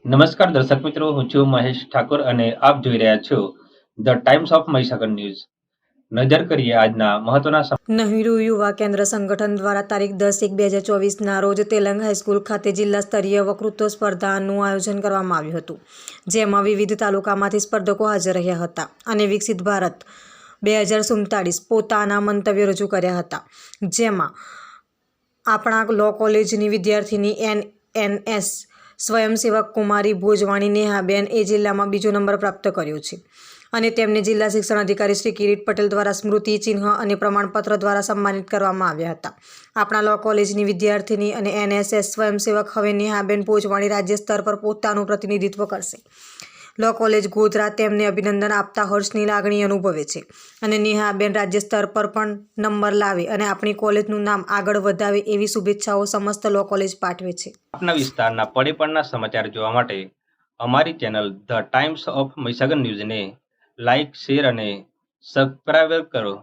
નમસ્કાર દર્શક મિત્રો, હું છું મહેશ ઠાકોર અને આપ જોઈ રહ્યા છો the Times of Mahisagar news. નજર કરીએ આજના મહત્વના. નહેરુ યુવા કેન્દ્ર સંગઠન દ્વારા તારીખ 10/1/2024ના રોજ તેલંગ હાઈસ્કૂલ ખાતે જિલ્લા સ્તરીય વક્તૃત્વ સ્પર્ધાનું આયોજન કરવામાં આવ્યું હતું, જેમાં વિવિધ તાલુકામાંથી સ્પર્ધકો હાજર રહ્યા હતા અને વિકસિત ભારત 2047 પોતાના મંતવ્યો રજૂ કર્યા હતા. જેમાં આપણા લો કોલેજની વિદ્યાર્થીની એનએસ સ્વયંસેવક કુમારી ભોજવાણી નેહાબેન એ જિલ્લામાં બીજો નંબર પ્રાપ્ત કર્યો છે અને તેમને જિલ્લા શિક્ષણ અધિકારી શ્રી કિરીટ પટેલ દ્વારા સ્મૃતિ ચિહ્ન અને પ્રમાણપત્ર દ્વારા સન્માનિત કરવામાં આવ્યા હતા. આપણા લો કોલેજની વિદ્યાર્થીની અને એનએસએસ સ્વયંસેવક હવે નેહાબેન ભોજવાણી રાજ્ય સ્તર પર પોતાનું પ્રતિનિધિત્વ કરશે. લો કોલેજ ગોધરા તેમને અભિનંદન આપતા હર્ષની લાગણી અનુભવે છે અને નેહાબેન રાજ્ય સ્તર પર પણ નંબર લાવે અને આપણી કોલેજનું નામ આગળ વધાવે એવી શુભેચ્છાઓ સમસ્ત લો કોલેજ પાઠવે છે. આપના વિસ્તારના પડે સમાચાર જોવા માટે અમારી channel the Times of Mahisagar ન્યૂઝને લાઇક, શેર અને સબસ્ક્રાઇબ કરો.